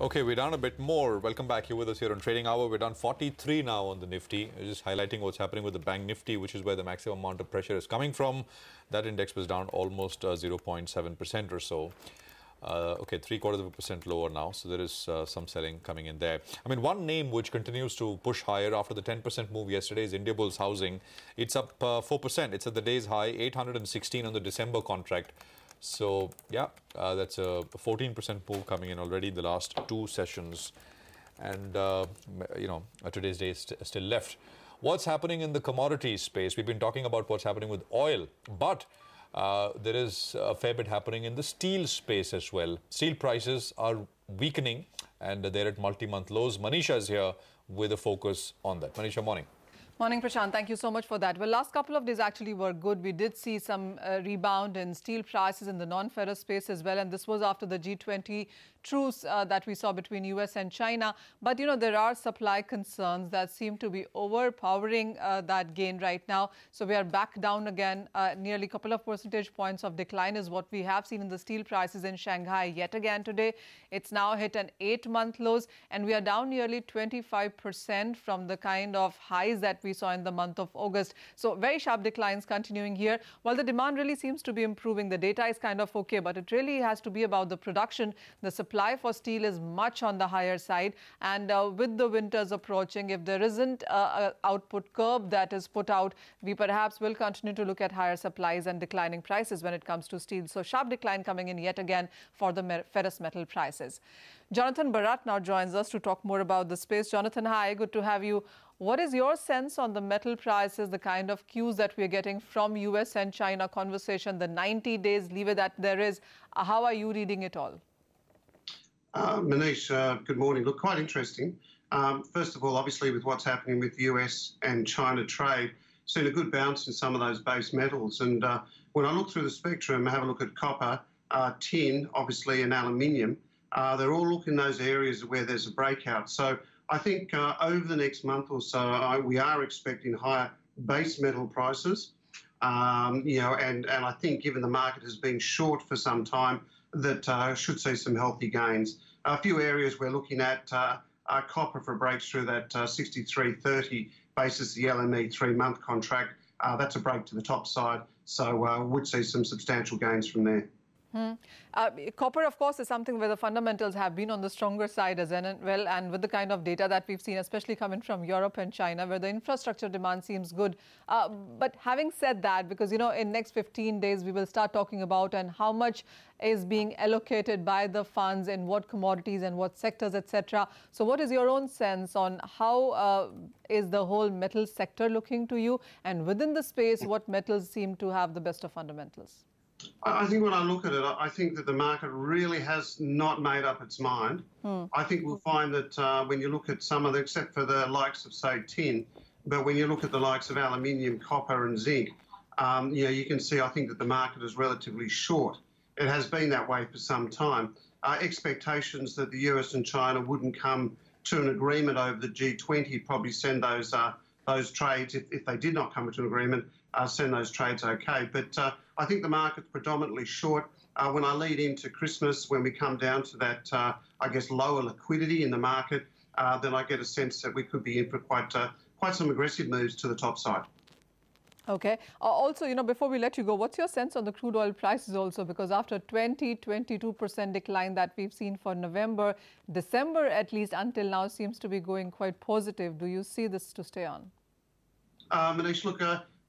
Okay, we're down a bit more. Welcome back. You're with us here on Trading Hour. We're down 43 now on the Nifty. Just highlighting what's happening with the Bank Nifty, which is where the maximum amount of pressure is coming from. That index was down almost 0.7% or so. Okay, 0.75% lower now. So there is some selling coming in there. I mean, one name which continues to push higher after the 10% move yesterday is Indiabulls Housing. It's up 4%. It's at the day's high, 816 on the December contract. So, yeah, that's a 14% move coming in already in the last two sessions. And, today's day is still left. What's happening in the commodities space? We've been talking about what's happening with oil, but there is a fair bit happening in the steel space as well. Steel prices are weakening and they're at multi-month lows. Manisha is here with a focus on that. Manisha, morning. Morning, Prashant. Thank you so much for that. Well, last couple of days actually were good. We did see some rebound in steel prices in the non-ferrous space as well. And this was after the G20 truce that we saw between US and China. But, there are supply concerns that seem to be overpowering that gain right now. So we are back down again. Nearly a couple of percentage points of decline is what we have seen in the steel prices in Shanghai yet again today. It's now hit an 8-month lows, and we are down nearly 25% from the kind of highs that we saw in the month of August. So very sharp declines continuing here. While the demand really seems to be improving, the data is kind of okay, but it really has to be about the production. The supply for steel is much on the higher side. And with the winters approaching, if there isn't an output curve that is put out, we perhaps will continue to look at higher supplies and declining prices when it comes to steel. So sharp decline coming in yet again for the ferrous metal prices. Jonathan Bharat now joins us to talk more about the space. Jonathan, hi, good to have you. What is your sense on the metal prices, the kind of cues that we're getting from US and China conversation, the 90 days leeway that there is? How are you reading it all? Manish, good morning. Look, quite interesting. First of all, obviously, with what's happening with US and China trade, seen a good bounce in some of those base metals. And when I look through the spectrum, have a look at copper, tin, obviously, and aluminium, they're all looking in those areas where there's a breakout. So I think over the next month or so, we are expecting higher base metal prices. And I think given the market has been short for some time, that should see some healthy gains. A few areas we're looking at copper for breakthrough that 63.30 basis the LME 3-month contract. That's a break to the top side, so would see some substantial gains from there. Copper, of course, is something where the fundamentals have been on the stronger side as well, and with the kind of data that we've seen, especially coming from Europe and China, where the infrastructure demand seems good. But having said that, because, in next 15 days, we will start talking about and how much is being allocated by the funds in what commodities and what sectors, etc. So what is your own sense on how is the whole metal sector looking to you? And within the space, what metals seem to have the best of fundamentals? I think when I look at it, I think that the market really has not made up its mind. I think we'll find that when you look at some of the, except for the likes of, say, tin, but when you look at the likes of aluminium, copper and zinc, you can see, I think, that the market is relatively short. It has been that way for some time. Expectations that the US and China wouldn't come to an agreement over the G20 probably send those trades, if they did not come to an agreement, send those trades okay. But I think the market's predominantly short. When I lead into Christmas, when we come down to that, I guess, lower liquidity in the market, then I get a sense that we could be in for quite some aggressive moves to the top side. Okay. Also, before we let you go, what's your sense on the crude oil prices also? Because after 22% decline that we've seen for November, December, at least until now, seems to be going quite positive. Do you see this to stay on? Manish, look,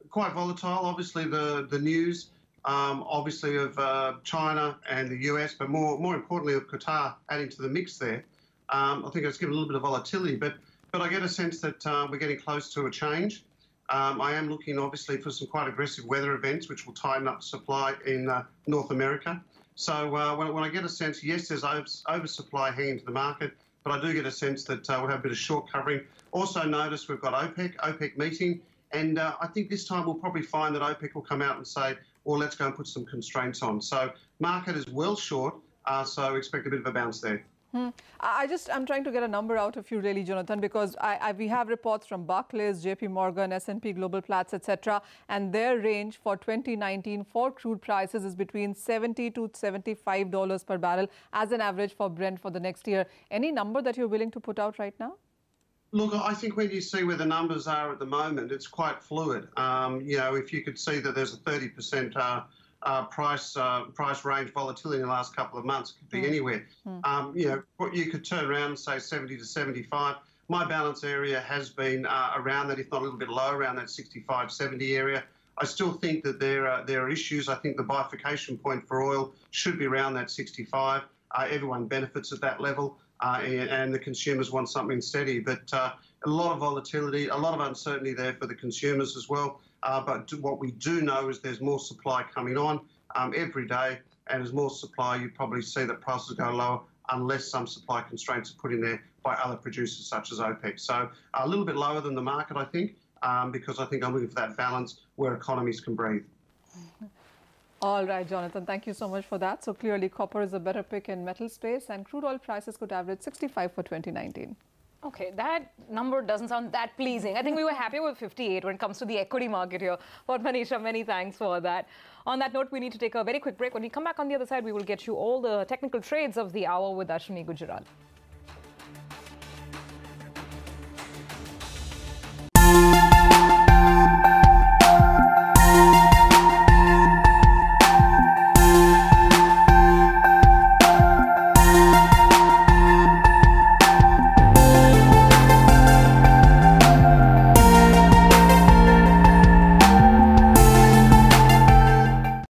quite volatile. Obviously, the news, obviously, of China and the US, but more importantly of Qatar adding to the mix there. I think it's given a little bit of volatility, but I get a sense that we're getting close to a change. I am looking, obviously, for some quite aggressive weather events, which will tighten up supply in North America. So when I get a sense, yes, there's oversupply hanging to the market, but I do get a sense that we'll have a bit of short covering. Also notice we've got OPEC meeting, and I think this time we'll probably find that OPEC will come out and say, well, let's go and put some constraints on. So market is well short, so expect a bit of a bounce there. I'm trying to get a number out of you really, Jonathan, because we have reports from Barclays, JP Morgan, S&P Global Platts, etc. And their range for 2019 for crude prices is between $70 to $75 per barrel as an average for Brent for the next year. Any number that you're willing to put out right now? Look, I think when you see where the numbers are at the moment, it's quite fluid. If you could see that there's a 30% price range volatility in the last couple of months, could be anywhere. You could turn around and say 70 to 75. My balance area has been around that, if not a little bit low, around that 65, 70 area. I still think that there are issues. I think the bifurcation point for oil should be around that 65. Everyone benefits at that level, and the consumers want something steady. But a lot of volatility, a lot of uncertainty there for the consumers as well. But what we do know is there's more supply coming on every day, and as more supply, you probably see that prices go lower unless some supply constraints are put in there by other producers such as OPEC. So a little bit lower than the market, I think, because I think I'm looking for that balance where economies can breathe. All right, Jonathan, thank you so much for that. So clearly, copper is a better pick in metal space, and crude oil prices could average 65 for 2019. Okay, that number doesn't sound that pleasing. I think we were happier with 58 when it comes to the equity market here. But Manisha, many thanks for that. On that note, we need to take a very quick break. When we come back on the other side, we will get you all the technical trades of the hour with Ashwini Gujarat.